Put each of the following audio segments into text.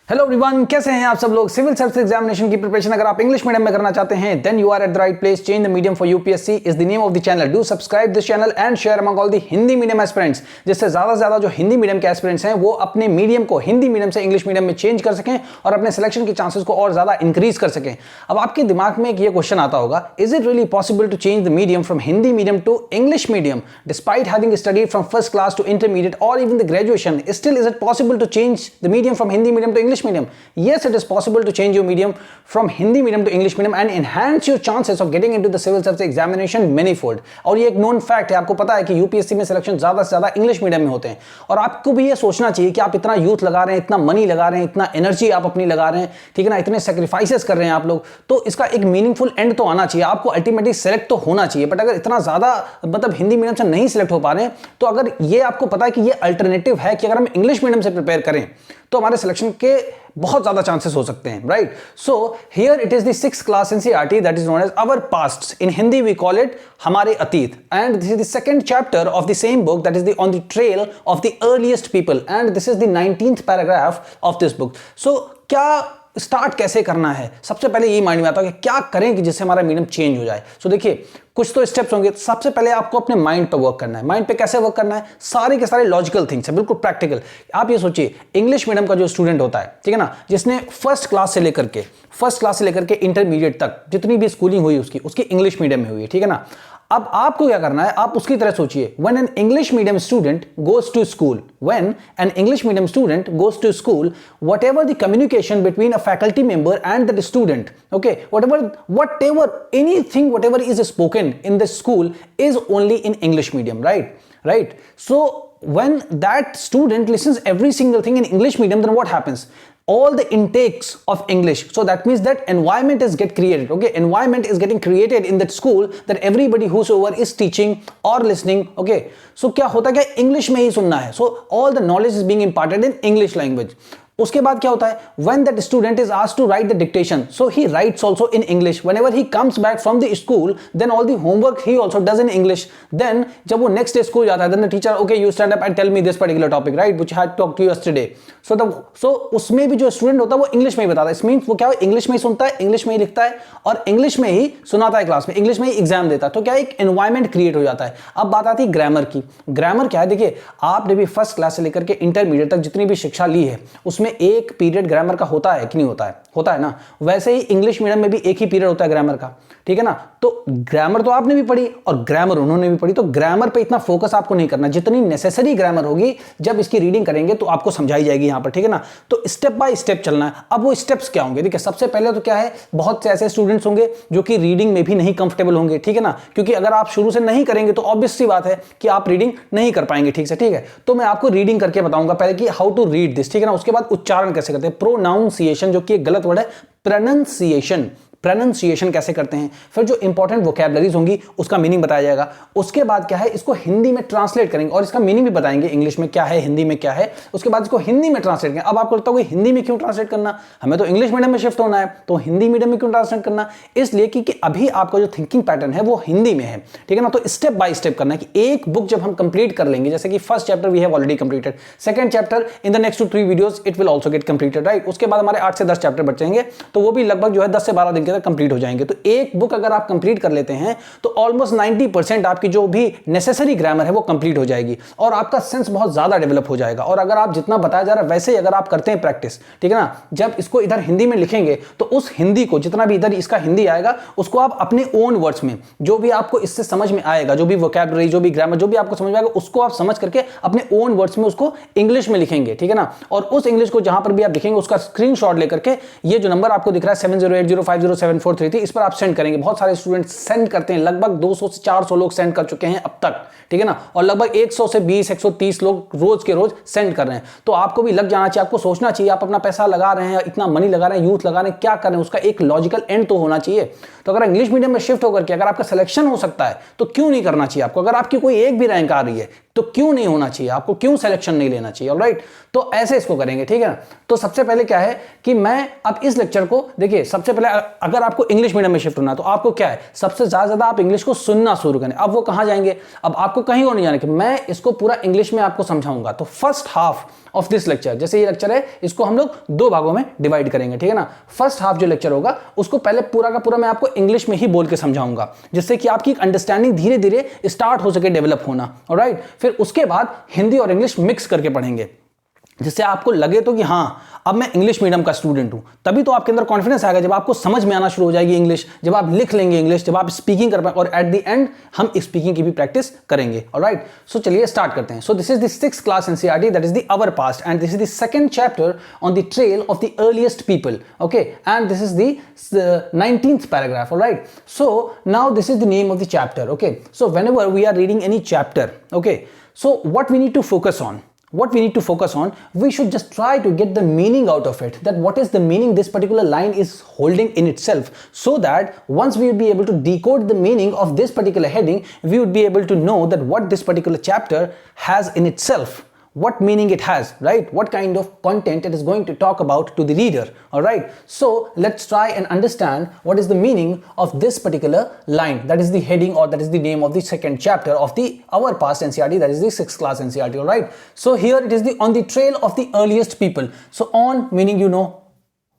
Hello everyone, कैसे हैं आप सब लोग। सिविल सर्विस एग्जामिनेशन की प्रिपरेशन अगर आप इंग्लिश मीडियम में करना चाहते हैं then you are at the right place. Change the medium for UPSC is the name of the channel. Do subscribe this channel and share among all the Hindi medium aspirants, जिससे ज्यादा से ज्यादा जो Hindi medium के एस्पिरेंट्स हैं वो अपने medium को हिंदी मीडियम से इंग्लिश मीडियम में चेंज कर सकें और अपने सिलेक्शन के चांसेस को और ज्यादा इंक्रीज कर सकें। अब आपके दिमाग में एक ये क्वेश्चन आता होगा, is it really possible to change the medium from Hindi medium to English medium despite having studied from first class to intermediate और even the graduation? Still is it possible to change the medium from Hindi medium to English medium? Yes, it is possible to change your medium from Hindi medium to English medium and enhance your chances of getting into the civil service examination manifold. और ये एक known fact है, आपको पता है कि UPSC में selection ज्यादा से ज्यादा इंग्लिश मीडियम में होते हैं। और आपको भी ये सोचना चाहिए कि आप इतना यूथ लगा रहे हैं, इतना मनी लगा रहे हैं, इतना एनर्जी आप अपनी लगा रहे हैं, ठीक है ना, इतने सेक्रीफाइसेस कर रहे हैं आप लोग, तो इसका एक मीनिंगफुल एंड तो आना चाहिए। आपको अल्टीमेटली सेलेक्ट तो होना चाहिए। बट अगर इतना ज्यादा हिंदी मीडियम से नहीं सिलेक्ट हो पा रहे हैं, तो अगर ये आपको पता है कि ये अल्टरनेटिव है कि अगर हम इंग्लिश मीडियम से प्रिपेयर करें तो हमारे सिलेक्शन के बहुत ज्यादा चांसेस हो सकते हैं, right? So here it is the 6th class NCERT that is known as our past. In Hindi we call it Hamare Ateet, and this is the second chapter of the same book that is the on the trail of the earliest people, and this is the 19th paragraph of this book. So क्या start कैसे करना है, सबसे पहले यही mind में आता है कि क्या करें कि जिससे हमारा मीडियम चेंज हो जाए। सो देखिए, कुछ तो स्टेप्स होंगे। सबसे पहले आपको अपने माइंड पे वर्क करना है। माइंड पे कैसे वर्क करना है? सारे के सारे लॉजिकल थिंग्स है, बिल्कुल प्रैक्टिकल। आप ये सोचिए, इंग्लिश मीडियम का जो स्टूडेंट होता है, ठीक है ना, जिसने फर्स्ट क्लास से लेकर के इंटरमीडिएट तक जितनी भी स्कूलिंग हुई उसकी इंग्लिश मीडियम में हुई है, ठीक है ना। अब आपको क्या करना है, आप उसकी तरह सोचिए। When an English medium student goes to school, whatever the communication between a faculty member and the student, okay, whatever is spoken in the school is only in English medium, right? So when that student listens every single thing in English medium, then what happens? All the intakes of English, so that means that environment is environment is getting created in that school, that everybody whosoever is teaching or listening, okay, so क्या होता है, English में ही सुनना है। so all the knowledge is being imparted in English language। उसके बाद क्या होता है, when that student is asked to write the dictation, so he writes also in English. Whenever he comes back from the school, then all the homework he also does in English. Then जब वो next day school जाता है, then the teacher, okay, you stand up and tell me this particular topic, right, which I had talked to you yesterday. So उसमें भी जो student होता है वो इंग्लिश में ही बताता है। इसमें वो क्या है, इंग्लिश में ही सुनता है, इंग्लिश में ही लिखता है और इंग्लिश में ही सुनाता है क्लास में, इंग्लिश में ही एग्जाम देता है। तो क्या एक एनवायरमेंट क्रिएट हो जाता है। अब बात आती है ग्रामर की। ग्रामर क्या है, देखिए, आपने भी फर्स्ट क्लास से लेकर के इंटरमीडिएट तक जितनी भी शिक्षा ली है उसमें एक पीरियड ग्रामर का होता है कि नहीं होता है? होता है ना। वैसे ही इंग्लिश मीडियम में भी एक ही पीरियड होता है ग्रामर का, ठीक है ना। तो ग्रामर तो आपने भी पढ़ी और ग्रामर उन्होंने भी पढ़ी, तो ग्रामर पे इतना फोकस आपको नहीं करना। जितनी नेसेसरी ग्रामर होगी जब इसकी रीडिंग करेंगे तो आपको समझाई जाएगी यहां पर, ठीक है ना। तो स्टेप बाय स्टेप चलना है। अब वो स्टेप्स क्या होंगे, देखिए, सबसे पहले तो क्या है, बहुत से ऐसे स्टूडेंट्स होंगे जो कि रीडिंग में भी नहीं कंफर्टेबल होंगे, ठीक है ना, क्योंकि अगर आप शुरू से नहीं करेंगे तो ऑब्वियस सी बात है कि आप रीडिंग नहीं कर पाएंगे ठीक से, ठीक है। तो मैं आपको रीडिंग करके बताऊंगा पहले कि हाउ टू रीड दिस, ठीक है ना। उसके बाद उच्चारण कैसे करते हैं, प्रोनाउंसिएशन, जो कि एक गलत वर्ड है, प्रोनाउंसिएशन कैसे करते हैं। फिर जो इंपॉर्टेंट वोकैबुलरीज होंगी उसका मीनिंग बताया जाएगा। उसके बाद क्या है, इसको हिंदी में ट्रांसलेट करेंगे और इसका मीनिंग भी बताएंगे, इंग्लिश में क्या है, हिंदी में क्या है। उसके बाद इसको हिंदी में ट्रांसलेट करेंगे। अब आपको लगता है हिंदी में क्यों ट्रांसलेट करना, हमें तो इंग्लिश मीडियम में शिफ्ट होना है, तो हिंदी मीडियम में क्यों ट्रांसलेट करना? इसलिए कि अभी आपका जो थिंकिंग पैटर्न है वो हिंदी में है, ठीक है ना। तो स्टेप बाय स्टेप करना है कि एक बुक जब हम कंप्लीट कर लेंगे, जैसे कि first chapter we have already completed, second chapter in the next 2-3 videos it will also get completed, right. उसके बाद हमारे 8 से 10 चैप्टर बचेंगे, तो वो भी लगभग जो है 10 से 12 दिन के अंदर कंप्लीट हो जाएंगे। तो एक बुक अगर आप कंप्लीट कर लेते हैं तो ऑलमोस्ट 90% आपकी जो भी नेसेसरी ग्रामर है वो कंप्लीट हो जाएगी और आपका सेंस बहुत ज्यादा डेवलप हो जाएगा। और अगर आप जितना बताया जा रहा है वैसे ही अगर आप करते हैं प्रैक्टिस, ठीक है ना, जब इसको इधर हिंदी में लिखेंगे तो उस हिंदी को, जितना भी इधर इसका हिंदी आएगा, उसको आप अपने ओन वर्ड्स में, जो भी आपको इससे समझ में आएगा, जो भी वोकैबुलरी, जो भी ग्रामर, जो भी आपको समझ में आएगा, उसको आप समझ करके अपने ओन वर्ड्स में उसको इंग्लिश में लिखेंगे, ठीक है ना। और उस इंग्लिश को जहां पर भी आप लिखेंगे उसका स्क्रीनशॉट लेकर के ये जो नंबर आपको दिख रहा है 7080507433, इस पर आप सेंड करेंगे। बहुत सारे स्टूडेंट सेंड करते हैं, लगभग 200 से 400 लोग सेंड कर चुके हैं अब तक, ठीक है ना, और लगभग 100 से 20-130 लोग रोज के रोज सेंड कर रहे हैं। तो आपको भी लग जाना चाहिए, आपको सोचना चाहिए, आप अपना पैसा लगा रहे हैं, इतना मनी लगा रहे हैं, यूथ लगा रहे हैं, क्या कर रहे हैं, उसका एक लॉजिकल एंड तो होना चाहिए। तो अगर इंग्लिश मीडियम में शिफ्ट होकर के अगर आपका सिलेक्शन हो सकता है तो क्यों नहीं करना चाहिए आपको? अगर आपकी कोई एक भी रैंक आ रही है तो क्यों नहीं होना चाहिए आपको, क्यों सिलेक्शन नहीं लेना चाहिए, ऑलराइट। तो ऐसे इसको करेंगे, ठीक है ना। तो सबसे पहले क्या है कि मैं अब इस लेक्चर को, देखिए, सबसे पहले अगर आपको इंग्लिश मीडियम में शिफ्ट होना है तो आपको क्या है, सबसे ज्यादा आप इंग्लिश को सुनना शुरू करें। अब वो कहां जाएंगे, अब आपको कहीं और नहीं जाने कि मैं इसको पूरा इंग्लिश में आपको समझाऊंगा। तो first half of this lecture, जैसे ये लेक्चर है इसको हम लोग 2 भागों में डिवाइड करेंगे, ठीक है ना। फर्स्ट हाफ जो लेक्चर होगा उसको पहले पूरा का पूरा मैं आपको इंग्लिश में ही बोल के समझाऊंगा, जिससे कि आपकी अंडरस्टैंडिंग धीरे धीरे स्टार्ट हो सके डेवलप होना, ऑलराइट। फिर उसके बाद हिंदी और इंग्लिश मिक्स करके पढ़ेंगे, जिससे आपको लगे तो कि हाँ अब मैं इंग्लिश मीडियम का स्टूडेंट हूं। तभी तो आपके अंदर कॉन्फिडेंस आएगा जब आपको समझ में आना शुरू हो जाएगी इंग्लिश, जब आप लिख लेंगे इंग्लिश, जब आप स्पीकिंग कर पाएंगे, और एट द एंड हम स्पीकिंग की भी प्रैक्टिस करेंगे, ऑलराइट। सो चलिए स्टार्ट करते हैं। So this is the 6th class NCERT, that is the our past, and this is the second chapter on the trail of the earliest people, okay, and this is the 19th paragraph, alright. So now this is the name of the chapter, okay. So whenever we are reading any chapter, okay, so what we need to focus on, we should just try to get the meaning out of it, that what is the meaning this particular line is holding in itself, so that once we will be able to decode the meaning of this particular heading, we would be able to know that what this particular chapter has in itself, what meaning it has, right? What kind of content it is going to talk about to the reader, all right? So let's try and understand what is the meaning of this particular line. That is the heading, or that is the name of the second chapter of the our past NCERT, that is the 6th class NCERT, all right? So here it is the on the trail of the earliest people. So on meaning, you know,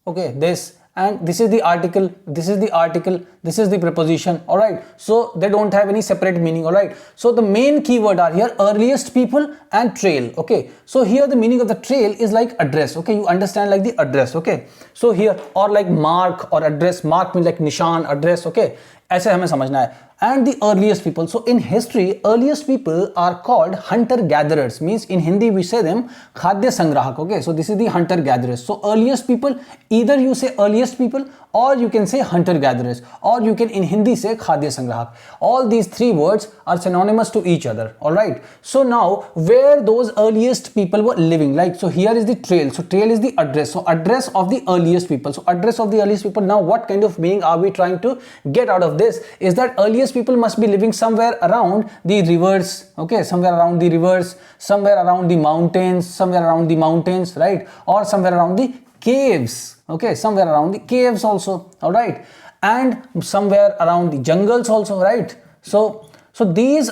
okay, this, and this is the article, this is the article, this is the preposition, all right. So they don't have any separate meaning, all right. So the main keyword are here earliest people and trail, okay. So here the meaning of the trail is like address, okay, you understand, like the address, okay. So here, or like mark or address, mark means like nishan, address, okay, ऐसे हमें समझना है। And the earliest people, so in history earliest people are called hunter gatherers, means in Hindi we say them खाद्य संग्राहक, okay. So this is the hunter gatherers. So earliest people, either you say earliest people or you can say hunter gatherers, or you can in Hindi say खाद्य संग्राहक. All these 3 words are synonymous to each other, all right. So now where those earliest people were living, like, so here is the trail, so trail is the address, so address of the earliest people, so address of the earliest people. Now what kind of meaning are we trying to get out of this? Is that earliest people must be living somewhere around the rivers, okay, somewhere around the rivers, somewhere around the mountains, somewhere around the mountains, right, or somewhere around the caves, okay, somewhere around the caves also, all right, and somewhere around the jungles also, right. So these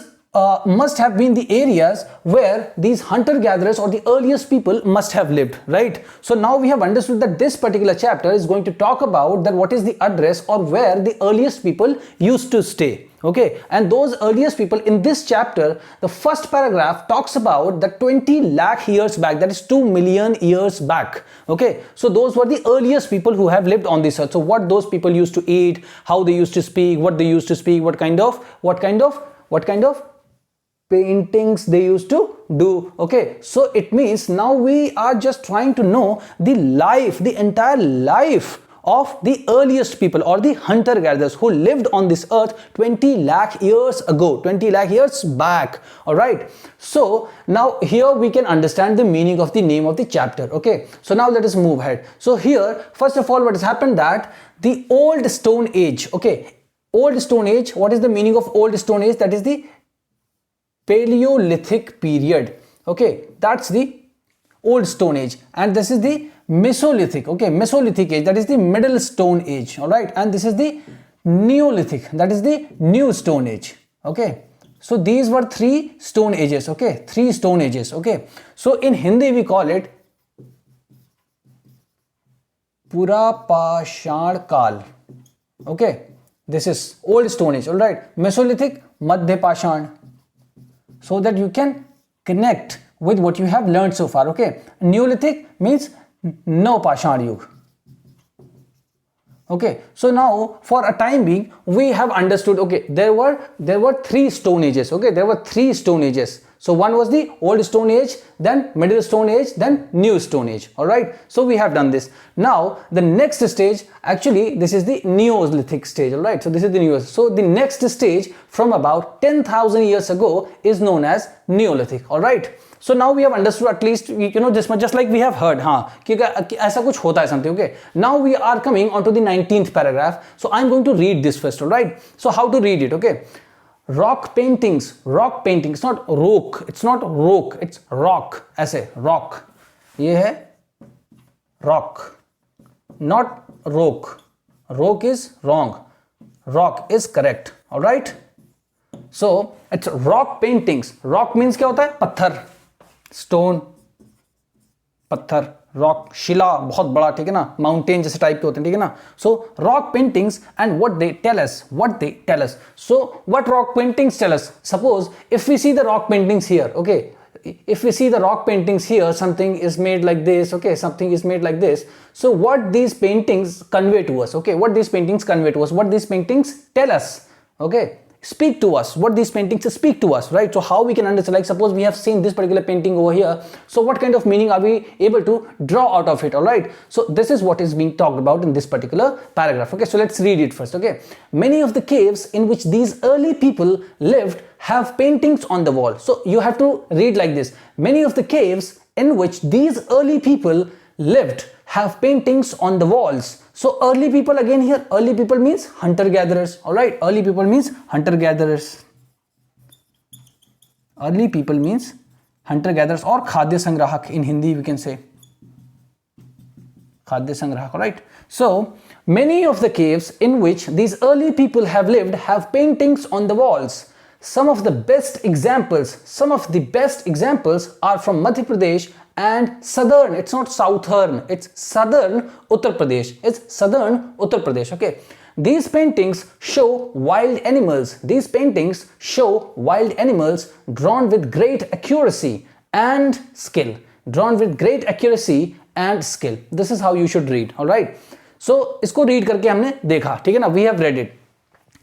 must have been the areas where these hunter gatherers or the earliest people must have lived, right. So now we have understood that this particular chapter is going to talk about that what is the address or where the earliest people used to stay, okay. And those earliest people in this chapter, the first paragraph talks about the 20 lakh years back, that is 2 million years back, okay. So those were the earliest people who have lived on this earth. So what those people used to eat, how they used to speak, what they used to speak, what kind of paintings they used to do, okay. So it means now we are just trying to know the life, the entire life of the earliest people or the hunter gatherers who lived on this earth 20 lakh years ago, 20 lakh years back, all right. So now here we can understand the meaning of the name of the chapter, okay. So now let us move ahead. So here first of all what has happened, that the old stone age, okay, old stone age, what is the meaning of old stone age? That is the Paleolithic period, okay, that's the old stone age. And this is the Mesolithic, okay, Mesolithic age, that is the middle stone age, all right. And this is the Neolithic, that is the new stone age, okay. So these were 3 stone ages, okay, 3 stone ages, okay. So in Hindi we call it Purapashan Kal, okay. This is old stone age, all right. Mesolithic, Madhya Pashan, so that you can connect with what you have learned so far, okay. Neolithic means No Pashan Yug, okay. So now for a time being we have understood, okay, there were 3 stone ages, okay, there were 3 stone ages. So one was the old stone age, then middle stone age, then new stone age, all right. So we have done this. Now the next stage, actually this is the Neolithic stage, all right. So this is the Neolithic. So the next stage from about 10,000 years ago is known as Neolithic, all right. So now we have understood at least, you know, this much, just like we have heard, हाँ, कि ऐसा कुछ होता है something, okay. Now we are coming on to the 19th paragraph. So I'm going to read this first, all right. So how to read it, okay. Rock paintings, it's not rock, it's rock, ऐसे rock, ये है rock, not rock is wrong, rock is correct, all right. So it's rock paintings. Rock means क्या होता है? पत्थर, stone, पत्थर, rock, शिला बहुत बड़ा, ठीक है ना, माउंटेन जैसे टाइप के होते हैं, ठीक है ना. So rock paintings and what they tell us. So what rock paintings tell us. Suppose if we see the rock paintings here, okay, if we see the rock paintings here, something is made like this, okay, something is made like this. So what these paintings convey to us, okay, what these paintings convey to us, what these paintings tell us, okay, speak to us, what these paintings speak to us, right? So how we can understand, like suppose we have seen this particular painting over here, so what kind of meaning are we able to draw out of it? All right, so this is what is being talked about in this particular paragraph. Okay, so let's read it first. Okay, many of the caves in which these early people lived have paintings on the wall. So you have to read like this: many of the caves in which these early people lived have paintings on the walls. So early people, again here, early people means hunter gatherers. All right, early people means hunter gatherers. Early people means hunter gatherers, or खाद्य संग्राहक in Hindi we can say. खाद्य संग्राहक, right? So many of the caves in which these early people have lived have paintings on the walls. Some of the best examples are from Madhya Pradesh and southern, it's not southern, it's southern Uttar Pradesh. It's southern Uttar Pradesh, okay? These paintings show wild animals. These paintings show wild animals drawn with great accuracy and skill. Drawn with great accuracy and skill. This is how you should read, all right? So इसको read करके हमने देखा, ठीक है ना, we have read it.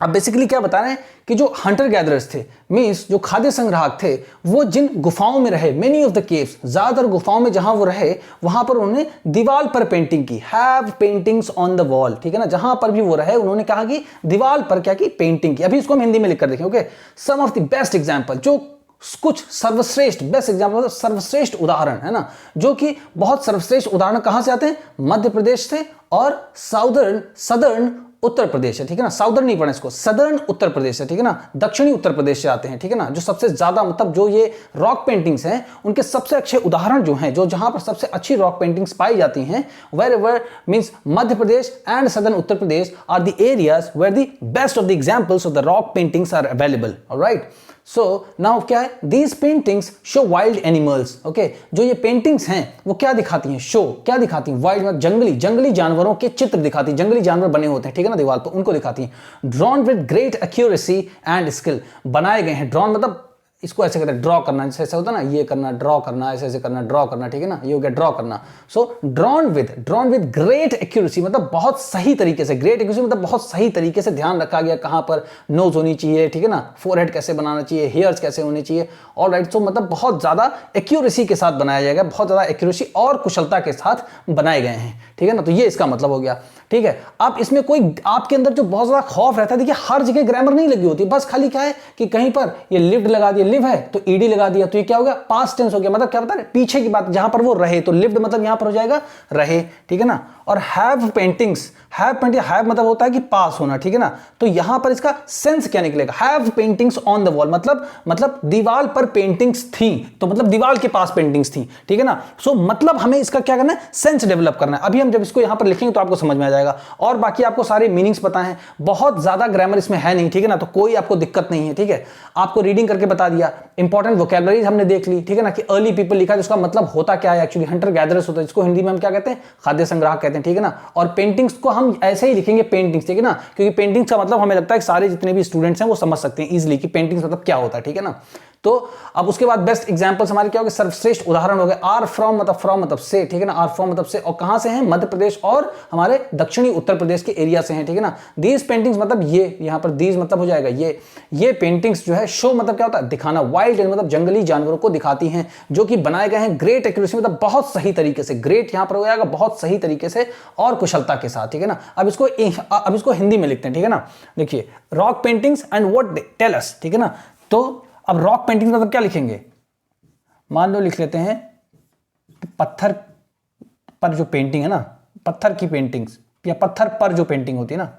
अब basically क्या बता रहे हैं कि जो हंटर गैदरर्स थे, मींस जो खाद्य संग्राहक थे, वो जिन गुफाओं में रहे, मेनी ऑफ द केव्स, ज्यादातर गुफाओं में जहां वो रहे, वहां पर उन्होंने दीवार पर पेंटिंग की, have paintings on the wall, ठीक है ना, जहां पर भी वो रहे उन्होंने कहा कि दीवार पर क्या की, पेंटिंग की. अभी इसको हम हिंदी में लिख कर देखें, okay. Some of the best example, जो कुछ सर्वश्रेष्ठ, बेस्ट एग्जाम्पल सर्वश्रेष्ठ उदाहरण है ना, जो कि बहुत सर्वश्रेष्ठ उदाहरण कहां से आते हैं, मध्य प्रदेश से और सदर्न उत्तर प्रदेश है, ठीक है ना, साउदर्न नहीं पढ़ना इसको, सदर्न उत्तर प्रदेश है, ठीक है ना, दक्षिणी उत्तर प्रदेश से आते हैं, ठीक है ना. जो सबसे ज्यादा मतलब जो ये रॉक पेंटिंग्स हैं, उनके सबसे अच्छे उदाहरण जो हैं, जो जहां पर सबसे अच्छी रॉक पेंटिंग्स पाई जाती हैं, where means Madhya Pradesh and southern Uttar Pradesh are the areas where the best of the examples of the rock paintings are available. Alright, so now क्या है, these paintings show wild animals. Okay, जो ये पेंटिंग्स हैं वो क्या दिखाती हैं, शो क्या दिखाती हैं, वाइल्ड मतलब जंगली जानवरों के चित्र दिखाती हैं, जंगली जानवर बने होते हैं, ठीक है ना, दीवार पर, उनको दिखाती हैं. Drawn with great accuracy and skill, बनाए गए हैं, ड्रॉन मतलब इसको ऐसे कहते हैं ड्रॉ करना, जैसे ऐसा होता है ना, ये करना, ड्रॉ करना, ऐसे ऐसे करना, ड्रॉ करना, ठीक है ना, ये हो गया ड्रॉ करना. सो ड्रॉन विद ग्रेट एक्यूरेसी मतलब बहुत सही तरीके से, ग्रेट एक्यूरेसी मतलब बहुत सही तरीके से ध्यान रखा गया, कहां पर नोज होनी चाहिए, ठीक है ना, फोरहेड कैसे बनाना चाहिए, हेयर्स कैसे होने चाहिए. ऑलराइट, सो मतलब बहुत ज्यादा एक्यूरेसी के साथ बनाया जाएगा, बहुत ज्यादा एक्यूरेसी और कुशलता के साथ बनाए गए हैं, ठीक है ना. तो ये इसका मतलब हो गया, ठीक है. अब इसमें कोई आपके अंदर जो बहुत ज्यादा खौफ रहता है, देखिए हर जगह ग्रामर नहीं लगी होती, बस खाली क्या है कि कहीं पर ये लिव्ड लगा दिया, लिव है तो ईडी लगा दिया, तो ये क्या हो गया, पास्ट टेंस हो गया, मतलब क्या बता रहे, पीछे की बात, जहां पर वो रहे, तो लिव्ड मतलब यहां पर हो जाएगा रहे, ठीक है ना. और हैव पेंटिंग्स, हैव मतलब होता है कि पास होना, ठीक है ना, तो यहां पर इसका सेंस क्या निकलेगा, have paintings on the wall मतलब दीवार पर पेंटिंग्स थी, तो मतलब दीवार के पास पेंटिंग्स थी, ठीक है ना. सो मतलब हमें इसका क्या करना है, सेंस डेवलप करना है. अभी हम जब इसको यहां पर लिखेंगे तो आपको समझ में आ जाएगा, और बाकी आपको सारे मीनिंग्स पता है, बहुत ज्यादा ग्रामर इसमें है नहीं, ठीक है ना, तो कोई आपको दिक्कत नहीं है, ठीक है. आपको रीडिंग करके बता दिया, इंपॉर्टेंट वोकैबुलरीज हमने देख ली, ठीक है ना, कि अर्ली पीपल लिखा है, उसका मतलब होता क्या है, एक्चुअली हंटर गैदरर्स होता है, जिसको हिंदी में हम क्या कहते हैं, खाद्य संग्राहक कहते हैं, ठीक है ना. और पेंटिंग्स को हम ऐसे ही लिखेंगे पेंटिंग्स, ठीक है ना, क्योंकि पेंटिंग्स का मतलब हमें लगता है कि सारे जितने भी स्टूडेंट्स हैं वो समझ सकते हैं इजीली कि पेंटिंग्स मतलब क्या होता है, ठीक है ना. तो अब उसके बाद बेस्ट एग्जांपल्स हमारे क्या हो गए, सर्वश्रेष्ठ उदाहरण हो गए. आर फ्रॉम मतलब से, ठीक है ना, आर फ्रॉम मतलब से, और कहां से हैं, मध्य प्रदेश और हमारे दक्षिणी उत्तर प्रदेश के एरिया से हैं, ठीक है ना. दीज पेंटिंग्स मतलब ये, यहां पर दीज मतलब हो जाएगा ये पेंटिंग्स जो है, शो मतलब क्या होता है, दिखाना, वाइल्ड मतलब जंगली जानवरों को दिखाती हैं, जो कि बनाए गए हैं ग्रेट एक्यूरेसी मतलब बहुत सही तरीके से, ग्रेट यहां पर हो जाएगा बहुत सही तरीके से और कुशलता के साथ, ठीक है ना. अब इसको हिंदी में लिखते हैं, ठीक है ना. देखिए, rock paintings and what they tell us, ठीक है ना. तो अब रॉक पेंटिंग मतलब क्या लिखेंगे, मान लो लिख लेते हैं पत्थर पर जो पेंटिंग है ना, पत्थर की पेंटिंग्स या पत्थर पर जो पेंटिंग होती है ना.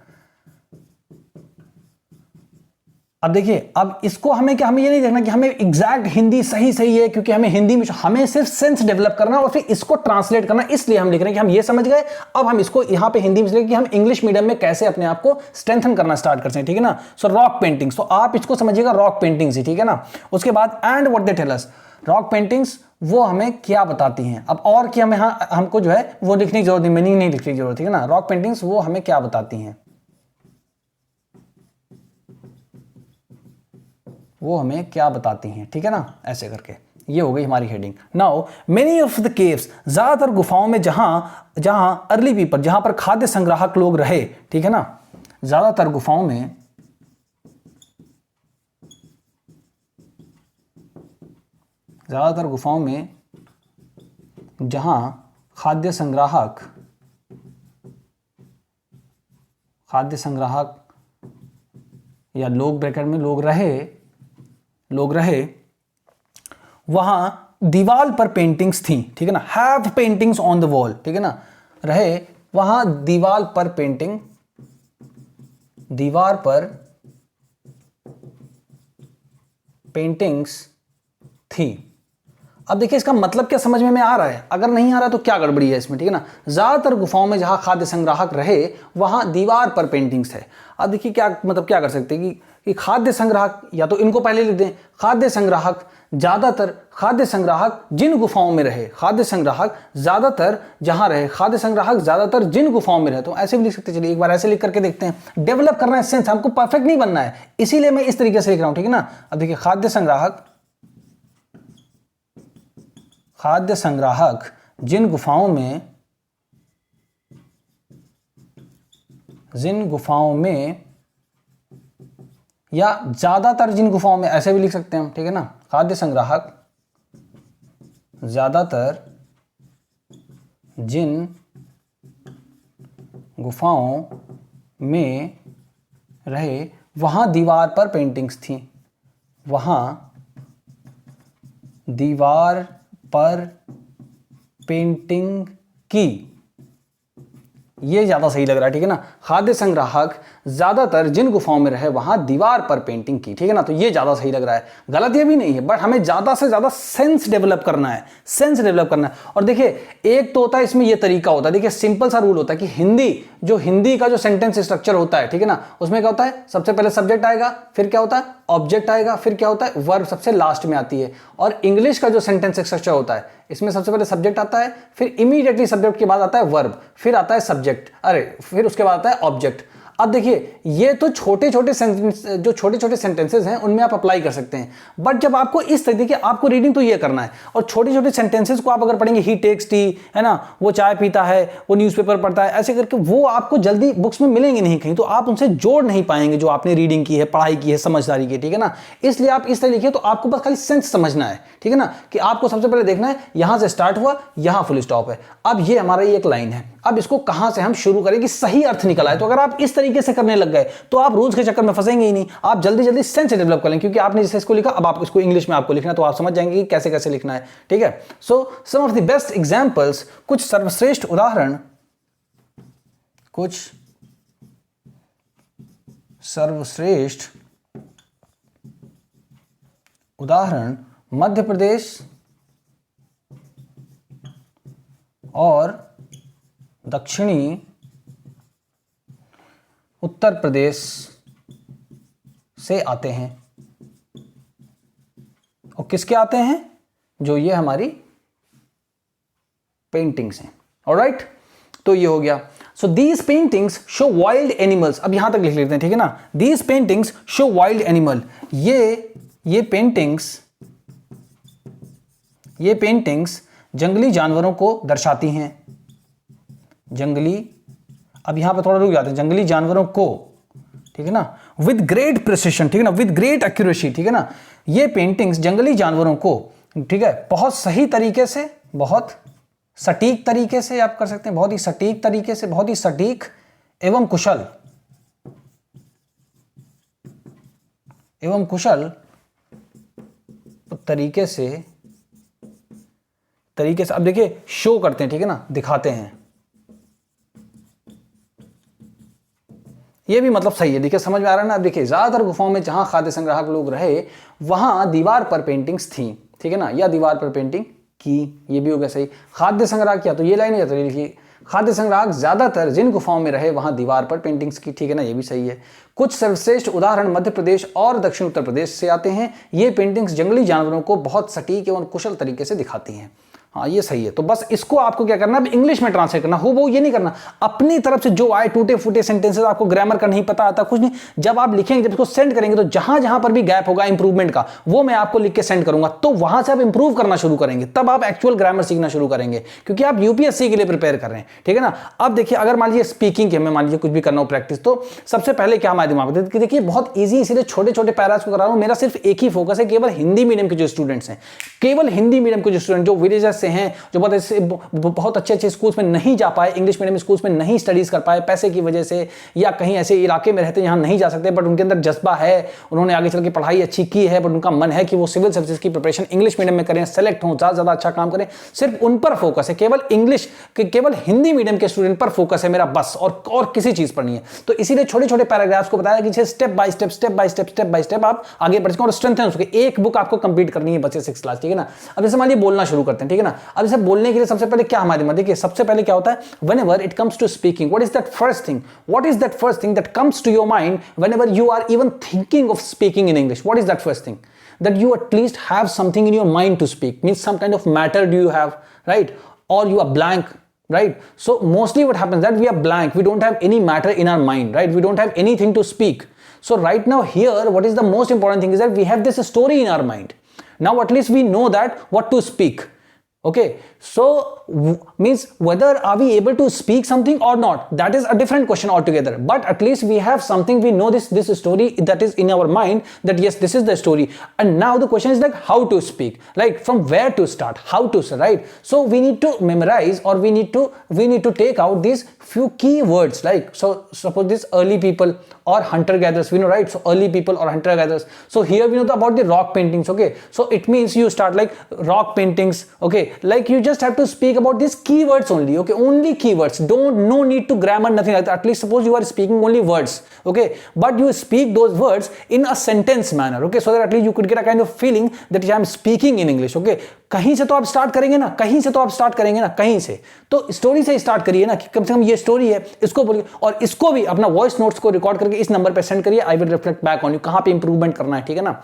अब देखिए, अब इसको हमें ये नहीं देखना कि हमें एग्जैक्ट हिंदी सही है, क्योंकि हमें हिंदी में हमें सिर्फ सेंस डेवलप करना और फिर इसको ट्रांसलेट करना, इसलिए हम लिख रहे हैं कि हम ये समझ गए. अब हम इसको यहां पे हिंदी में लिखेंगे कि हम इंग्लिश मीडियम में कैसे अपने आप को स्ट्रेंथन करना स्टार्ट करते हैं, ठीक है ना. सो रॉक पेंटिंग्स, तो आप इसको समझिएगा रॉक पेंटिंग्स ही, ठीक है ना. उसके बाद and what they tell us, rock paintings वो हमें क्या बताती हैं? अब और क्या हमें हमको जो है वो लिखने की जरूरत नहीं, मीनिंग नहीं लिखने की जरूरत, ठीक है ना। रॉक पेंटिंग्स वो हमें क्या बताती हैं, वो हमें क्या बताती हैं, ठीक है ना, ऐसे करके। ये हो गई हमारी heading. Now many of the caves, ज्यादातर गुफाओं में जहां अर्ली पीपल, जहां पर खाद्य संग्राहक लोग रहे, ठीक है ना, ज्यादातर गुफाओं में जहां खाद्य संग्राहक या लोग ब्रैकेट में लोग रहे वहां दीवार पर पेंटिंग्स थी, ठीक है ना, have paintings on the wall, ठीक है ना, रहे वहां दीवार पर पेंटिंग्स थी। अब देखिए इसका मतलब क्या समझ में आ रहा है, अगर नहीं आ रहा तो क्या गड़बड़ी है इसमें, ठीक है ना। ज्यादातर गुफाओं में जहां खाद्य संग्राहक रहे वहां दीवार पर पेंटिंग्स है। अब देखिए क्या मतलब, क्या कर सकते हैं कि खाद्य संग्राहक, या तो इनको पहले लिख दें, खाद्य संग्राहक जिन गुफाओं में रहे, खाद्य संग्राहक ज्यादातर जहां रहे, खाद्य संग्राहक ज्यादातर जिन गुफाओं में रहे, तो ऐसे भी लिख सकते हैं। चलिए एक बार ऐसे लिख करके देखते हैं। डेवलप करना है सेंस, हमको परफेक्ट नहीं बनना है, इसीलिए मैं इस तरीके से लिख रहा हूं, ठीक है ना। अब देखिए खाद्य संग्राहक जिन गुफाओं में या ज्यादातर जिन गुफाओं में, ऐसे भी लिख सकते हैं हम, ठीक है ना। खाद्य संग्राहक ज्यादातर जिन गुफाओं में रहे वहां दीवार पर पेंटिंग्स थी, वहां दीवार पर पेंटिंग की। ये ज्यादा सही लग रहा है, ठीक है ना। खाद्य संग्राहक ज्यादातर जिन गुफाओं में रहे वहां दीवार पर पेंटिंग की, ठीक है ना, तो ये ज्यादा सही लग रहा है। गलत ये भी नहीं है, बट हमें ज्यादा से ज्यादा सेंस डेवलप करना है, और देखिए एक तो होता है इसमें ये तरीका होता है, देखिए सिंपल सा रूल होता है कि हिंदी का जो सेंटेंस स्ट्रक्चर होता है, ठीक है ना, उसमें क्या होता है, सबसे पहले सब्जेक्ट आएगा, फिर क्या होता है, ऑब्जेक्ट आएगा, फिर क्या होता है, वर्ब सबसे लास्ट में आती है। और इंग्लिश का जो सेंटेंस स्ट्रक्चर होता है, इसमें सबसे पहले सब्जेक्ट आता है, फिर इमीडिएटली सब्जेक्ट के बाद आता है वर्ब, फिर आता है सब्जेक्ट, फिर उसके बाद आता है ऑब्जेक्ट। अब देखिए ये तो छोटे छोटे सेंटेंसेस हैं, उनमें आप अप्लाई कर सकते हैं, बट जब आपको इस तरीके, आपको रीडिंग तो ये करना है, और छोटे छोटे सेंटेंसेस को आप अगर पढ़ेंगे, ही टेक्स टी, है ना, वो चाय पीता है, वो न्यूज़पेपर पढ़ता है, ऐसे करके वो आपको जल्दी बुक्स में मिलेंगे नहीं कहीं, तो आप उनसे जोड़ नहीं पाएंगे जो आपने रीडिंग की है, पढ़ाई की है, समझदारी की, ठीक है ना। इसलिए आप इस तरह लिखिए, तो आपको बस खाली सेंस समझना है, ठीक है ना, कि आपको सबसे पहले देखना है यहां से स्टार्ट हुआ, यहां फुल स्टॉप है, अब ये हमारा एक लाइन है, अब इसको कहां से हम शुरू करें कि सही अर्थ निकल आए। तो अगर आप इस तरीके से करने लग गए तो आप रूल्स के चक्कर में फंसेंगे ही नहीं, आप जल्दी जल्दी सेंस डेवलप कर लेंगे, क्योंकि आपने जैसे इसको लिखा, अब आप इसको इंग्लिश में आपको लिखना, तो आप समझ जाएंगे कि कैसे कैसे लिखना है, ठीक है। सो some of the best examples, कुछ सर्वश्रेष्ठ उदाहरण मध्य प्रदेश और दक्षिणी उत्तर प्रदेश से आते हैं। और किसके आते हैं? जो ये हमारी पेंटिंग्स हैं। ऑलराइट, तो ये हो गया। So these paintings show wild animals, अब यहां तक लिख लेते हैं, ठीक है ना। These paintings show wild animal, ये पेंटिंग्स जंगली जानवरों को दर्शाती हैं। अब यहां पर थोड़ा रुक जाते हैं, जंगली जानवरों को, ठीक है ना, विद ग्रेट प्रिसिशन, ठीक है ना, विद ग्रेट एक्यूरेसी, ठीक है ना। ये पेंटिंग्स जंगली जानवरों को, ठीक है, बहुत सही तरीके से, बहुत सटीक तरीके से आप कर सकते हैं, बहुत ही सटीक तरीके से, बहुत ही सटीक एवं कुशल तरीके से अब देखिए शो करते हैं, ठीक है ना, दिखाते हैं। ये भी मतलब सही है, देखिए समझ में आ रहा है ना। अब देखिए ज्यादातर गुफाओं में जहां खाद्य संग्राहक लोग रहे वहां दीवार पर पेंटिंग्स थी, ठीक है ना, या दीवार पर पेंटिंग की, ये भी हो गया सही। खाद्य संग्राहक किया तो ये लाइन, या तो लिखिए खाद्य संग्राहक ज्यादातर जिन गुफाओं में रहे वहां दीवार पर पेंटिंग्स की, ठीक है ना, ये भी सही है। कुछ सर्वश्रेष्ठ उदाहरण मध्य प्रदेश और दक्षिण उत्तर प्रदेश से आते हैं। ये पेंटिंग्स जंगली जानवरों को बहुत सटीक एवं कुशल तरीके से दिखाती हैं। हाँ ये सही है। तो बस इसको आपको क्या करना है, इंग्लिश में ट्रांसलेट करना, हो वो ये नहीं करना अपनी तरफ से जो आए टूटे फूटे सेंटेंसेस, आपको ग्रामर का नहीं पता आता कुछ नहीं, जब आप लिखेंगे, जब इसको सेंड करेंगे तो जहां जहां पर भी गैप होगा इंप्रूवमेंट का वो मैं आपको लिख के सेंड करूंगा, तो वहां से आप इंप्रूव करना शुरू करेंगे, तब आप एक्चुअल ग्रामर सीखना शुरू करेंगे, क्योंकि आप यूपीएससी के लिए प्रिपेयर कर रहे हैं, ठीक है ना। अब देखिए, अगर मान लीजिए स्पीकिंग के, मैं मान लीजिए कुछ भी करना हो प्रैक्टिस, तो सबसे पहले क्या हमारे दिमाग में, देखिए बहुत ईजी, इसीलिए छोटे छोटे पैरास को करा रहा हूं। मेरा सिर्फ एक ही फोकस है, केवल हिंदी मीडियम के जो स्टूडेंट्स हैं, केवल हिंदी मीडियम के जो स्टूडेंट जो विलेजेस से हैं, जो बहुत अच्छे अच्छे स्कूल्स में नहीं जा पाए, इंग्लिश मीडियम स्कूल्स में नहीं स्टडीज कर पाए पैसे की वजह से, या कहीं ऐसे इलाके में रहते हैं जहां नहीं जा सकते, बट उनके अंदर जज्बा है, उन्होंने आगे चल के पढ़ाई अच्छी की है, बट उनका मन है कि वो सिविल सर्विसेज की प्रिपरेशन इंग्लिश मीडियम में करें, सेलेक्ट हों, ज्यादा अच्छा काम करें, सिर्फ उन पर फोकस है, केवल इंग्लिश, केवल हिंदी मीडियम के स्टूडेंट पर फोकस है मेरा बस, और किसी चीज पर नहीं है। तो इसीलिए छोटे छोटे पैराग्राफ्स को बताया कि स्टेप बाय स्टेप आप आगे बढ़ सकें और स्ट्रेंथन उसके। एक बुक आपको कंप्लीट करनी है बच्चे 6 क्लास, ठीक है ना। अब जैसे मान लीजिए बोलना शुरू करते हैं, ठीक है ना। अब जैसे बोलने के लिए सबसे पहले क्या हमारे में, देखिए सबसे पहले क्या होता है, whenever it comes to speaking, what is that first thing that comes to your mind whenever you are even thinking of speaking in English? What is that first thing? That you at least have something in your mind to speak, means some kind of matter do you have, right? Or you are blank, right? So mostly what happens that we are blank, we don't have any matter in our mind, right? We don't have anything to speak. So right now here, what is the most important thing is that we have this story in our mind. Now at least we know that what to speak. Okay, so means whether are we able to speak something or not, that is a different question altogether, but at least we have something, we know this story that is in our mind, that yes, this is the story, and now the question is like how to speak, like from where to start, how to say, right? So we need to memorize, or we need to take out these few key words, like so suppose this early people or hunter gatherers, we know, right? So early people or hunter gatherers, so here we know about the rock paintings. Okay, so it means you start like rock paintings, okay, like you just have to speak about these keywords only, okay, only keywords, no need to grammar, nothing like that. At least suppose you are speaking only words, okay, but you speak those words in a sentence manner, okay, so that at least you could get a kind of feeling that I am speaking in English, okay। कहीं से तो आप start करेंगे ना, कहीं से तो story से स्टार्ट करिए ना, कि कम से कम ये स्टोरी है, इसको बोलिए, और इसको भी अपना वॉइस नोट्स को रिकॉर्ड करके इस नंबर पे सेंड करिए, I will reflect back on you, कहां पे इंप्रूवमेंट करना है, ठीक है ना।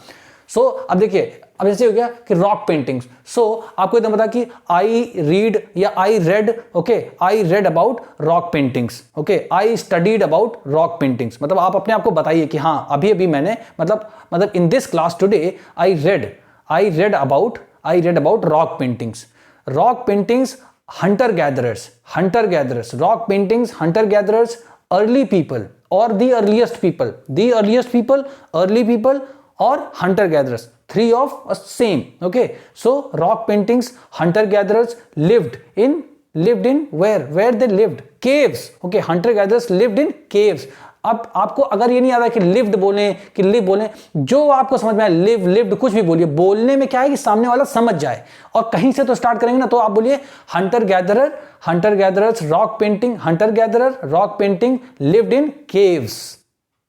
सो अब देखिए, अब जैसे हो गया कि रॉक पेंटिंग्स, सो आपको एकदम पता कि आई रीड या I read, okay, I read about rock paintings, okay, I studied about rock paintings, मतलब आप अपने आप को बताइए कि हाँ अभी मैं मतलब in this class today I read about rock paintings, hunter gatherers, rock paintings, hunter gatherers, early people or the earliest people, early people or hunter gatherers, three of same, okay। So rock paintings, hunter gatherers lived in where they lived, caves, okay, hunter gatherers lived in caves। अब आपको अगर ये नहीं आता कि lived बोलें कि live बोलें, जो आपको समझ में आए, लिव्ड कुछ भी बोलिए, बोलने में क्या है कि सामने वाला समझ जाए, और कहीं से तो स्टार्ट करेंगे ना, तो आप बोलिए hunter gatherers, rock painting, hunter gatherer, rock painting lived in caves।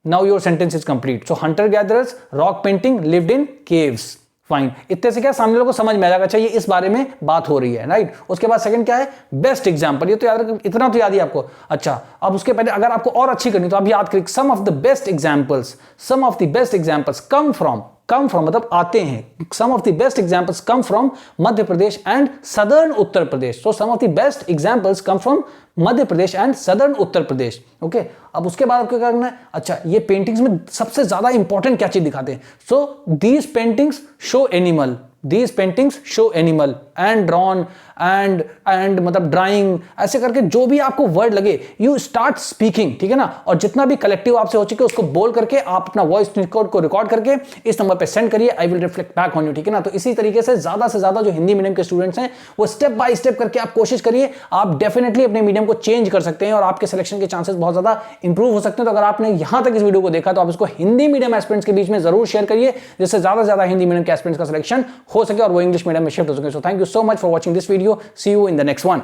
Now your sentence is complete। So hunter gatherers, rock painting lived in caves। Fine, इतने से क्या सामने लोगों को समझ में आ जाएगा, चाहिए इस बारे में बात हो रही है, राइट। उसके बाद सेकंड क्या है, बेस्ट एग्जांपल, ये तो याद रख, इतना तो याद ही आपको। अच्छा, अब उसके पहले अगर आपको और अच्छी करनी तो आप याद करिए, some of the best examples come from मतलब आते हैं, some of the best examples come from Madhya Pradesh and southern Uttar Pradesh. So some of the best examples come from Madhya Pradesh and southern Uttar Pradesh, okay. अब उसके बाद आपको क्या करना है, अच्छा ये पेंटिंग्स में सबसे ज्यादा इंपॉर्टेंट क्या चीज दिखाते हैं, so these paintings show animal and drawn and मतलब ड्राइंग, ऐसे करके जो भी आपको वर्ड लगे यू स्टार्ट स्पीकिंग, ठीक है ना। और जितना भी कलेक्टिव आपसे हो चुके उसको बोल करके आप अपना वॉइस को रिकॉर्ड करके इस नंबर पे सेंड करिए, I will reflect back on you, ठीक है ना। तो इसी तरीके से ज्यादा जो हिंदी मीडियम के स्टूडेंट्स हैं वो स्टेप बाय स्टेप करके आप कोशिश करिए, आप डेफिनेटली अपने मीडियम को चेंज कर सकते हैं और आपके सिलेक्शन के चांसेस बहुत ज्यादा इंप्रूव हो सकते हैं। तो अगर आपने यहां तक इस वीडियो को देखा तो आप इसको हिंदी मीडियम एस्पिरेंट्स के बीच में जरूर शेयर करिए, जिससे ज्यादा हिंदी मीडियम के एस्पिरेंट्स का सिलेक्शन हो सके और वो इंग्लिश मीडियम में शिफ्ट हो सके। So thank you so much for watching this video, see you in the next one।